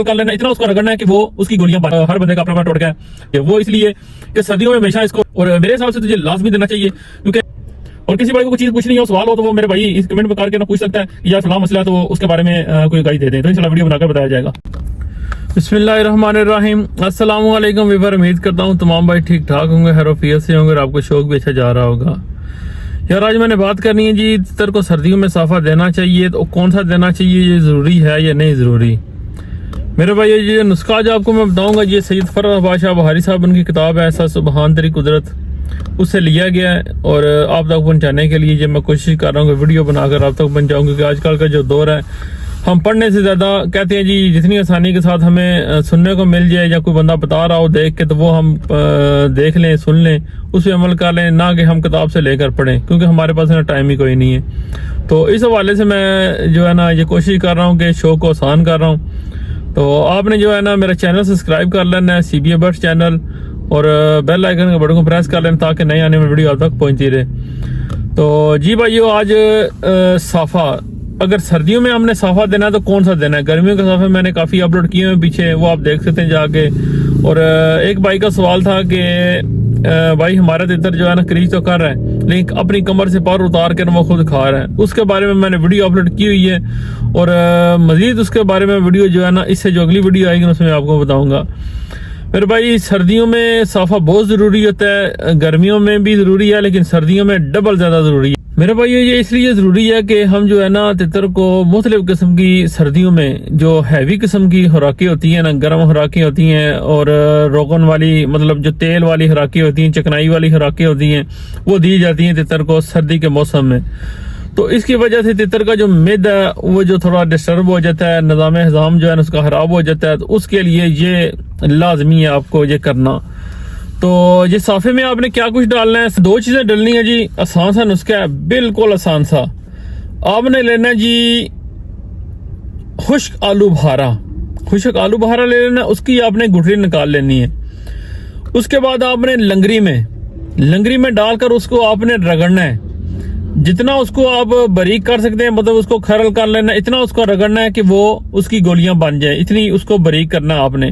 कर लेना, इतना उसको रगड़ना है कि वो उसकी गोलियां हर बंदे का अपना अपना टोटका है कि वो इसलिए कि सर्दियों में हमेशा इसको, और मेरे हिसाब से तुझे लाजमी देना चाहिए, क्योंकि और किसी भाई को कोई चीज पूछनी हो, सवाल हो, तो वो मेरे भाई इस कमेंट में करके ना पूछ सकता है कि यार फलां मसला है, तो उसके बारे में कोई गाइड दे दें, तो इंशाल्लाह वीडियो बनाकर बताया जाएगा। बिस्मिल्लाहिर्रहमानिर्रहीम, अस्सलाम वालेकुम वीवर, उम्मीद करता हूँ तमाम भाई ठीक ठाक होंगे, हैरोफियत से होंगे और आपको शौक भी अच्छा जा रहा होगा। यार आज मैंने बात करनी है जी, तितर को सर्दियों में साफा देना चाहिए, तो कौन सा देना चाहिए, ये ज़रूरी है या नहीं ज़रूरी। मेरे भाई ये नुस्खा जो आपको मैं बताऊंगा, ये सैयद फरह बादशाह बहारी साहब उनकी किताब है ऐसा सुबहान तेरी कुदरत, उससे लिया गया है और आप तक पहुंचाने के लिए ये मैं कोशिश कर रहा हूँ कि वीडियो बनाकर आप तक पहुंचाऊँ, क्योंकि आजकल का जो दौर है, हम पढ़ने से ज़्यादा कहते हैं जी जितनी आसानी के साथ हमें सुनने को मिल जाए या कोई बंदा बता रहा हो देख के, तो वो हम देख लें, सुन लें, उस पर अमल कर लें, ना कि हम किताब से लेकर पढ़ें, क्योंकि हमारे पास ना टाइम ही कोई नहीं है। तो इस हवाले से मैं जो है ना ये कोशिश कर रहा हूँ कि शो को आसान कर रहा हूँ। तो आपने जो है ना मेरा चैनल सब्सक्राइब कर लेना है, CBA बर्ड्स चैनल, और बेल आइकन के बटन को प्रेस कर लेना ताकि नए आने में वीडियो आप तक पहुँचती रहे। तो जी भाइयों, आज साफ़ा, अगर सर्दियों में हमने साफा देना है तो कौन सा देना है। गर्मियों के साफे मैंने काफ़ी अपलोड किए हैं पीछे, वो आप देख सकते हैं जाके। और एक भाई का सवाल था कि भाई हमारा तितर जो है ना क्रीज तो कर रहा है लेकिन अपनी कमर से पर उतार कर वो खुद खा रहा है, उसके बारे में मैंने वीडियो अपलोड की हुई है, और मजीद उसके बारे में वीडियो जो है ना इससे जो अगली वीडियो आएगी उसमें आपको बताऊँगा। मेरे भाई सर्दियों में साफा बहुत ज़रूरी होता है, गर्मियों में भी ज़रूरी है, लेकिन सर्दियों में डबल ज़्यादा ज़रूरी है। मेरे भाई ये इसलिए ज़रूरी है कि हम जो है ना तितर को मुख्तलिफ किस्म की सर्दियों में जो हैवी किस्म की खुराकें होती हैं ना, गर्म खुराकें होती हैं, और रोगन वाली मतलब जो तेल वाली खुराकें होती हैं, चिकनाई वाली खुराकें होती हैं, वो दी जाती हैं तितर को सर्दी के मौसम में। तो इसकी वजह से तितर का जो मिद है वो जो थोड़ा डिस्टर्ब हो जाता है, निज़ाम हज़ाम जो है ना उसका ख़राब हो जाता है, तो उसके लिए ये लाजमी है आपको ये करना। तो ये साफे में आपने क्या कुछ डालना है, 2 चीज़ें डालनी है जी, आसान सा नुस्खा है, बिल्कुल आसान सा। आपने लेना है जी खुश्क आलू बहारा, खुश्क आलू बहारा ले लेना, उसकी आपने गुठली निकाल लेनी है। उसके बाद आपने लंगरी में डालकर उसको आपने रगड़ना है, जितना उसको आप बारीक कर सकते हैं, मतलब उसको खरल कर लेना, इतना उसको रगड़ना है कि वो उसकी गोलियां बन जाए, इतनी उसको बारीक करना है आपने।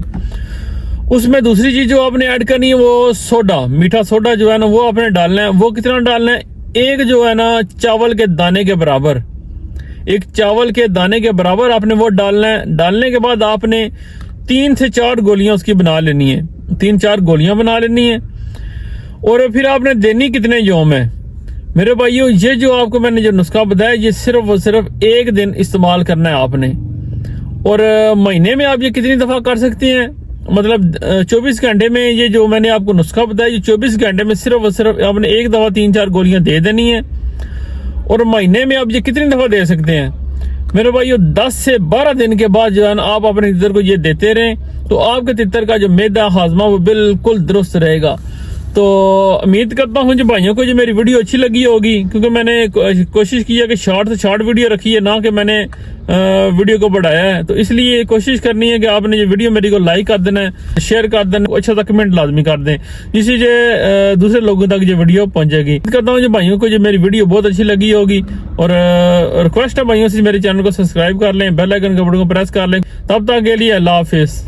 उसमें दूसरी चीज जो आपने ऐड करनी है वो सोडा, मीठा सोडा जो है ना वो आपने डालना है। वो कितना डालना है, एक जो है ना चावल के दाने के बराबर, एक चावल के दाने के बराबर आपने वो डालना है। डालने के बाद आपने 3 से 4 गोलियां उसकी बना लेनी है, 3-4 गोलियां बना लेनी है। और फिर आपने देनी कितने यौम है मेरे भाइयों, ये जो आपको मैंने जो नुस्खा बताया ये सिर्फ और सिर्फ 1 दिन इस्तेमाल करना है आपने। और महीने में आप ये कितनी दफा कर सकते हैं, मतलब 24 घंटे में ये जो मैंने आपको नुस्खा बताया, ये 24 घंटे में सिर्फ और सिर्फ आपने 1 दफा 3-4 गोलियां दे देनी है। और महीने में आप ये कितनी दफा दे सकते हैं मेरे भाइयों, 10 से 12 दिन के बाद जो है ना आप अपने तितर को ये देते रहें, तो आपके तितर का जो मैदा हाजमा वो बिल्कुल दुरुस्त रहेगा। तो उम्मीद करता हूँ जो भाइयों को जो मेरी वीडियो अच्छी लगी होगी, क्योंकि मैंने कोशिश की है कि शॉर्ट से शॉर्ट वीडियो रखी है, ना कि मैंने वीडियो को बढ़ाया है। तो इसलिए कोशिश करनी है कि आपने ये वीडियो मेरी को लाइक कर देना है, शेयर कर देना, अच्छा सा कमेंट लाजमी कर दें, जिससे दूसरे लोगों तक ये वीडियो पहुंचेगी। करता हूँ जो भाइयों को जो मेरी वीडियो बहुत अच्छी लगी होगी, और रिक्वेस्ट है भाइयों से मेरे चैनल को सब्सक्राइब कर लें, बेल आइकन के बटन को प्रेस कर लें। तब तक के लिए अल्लाह हाफिज।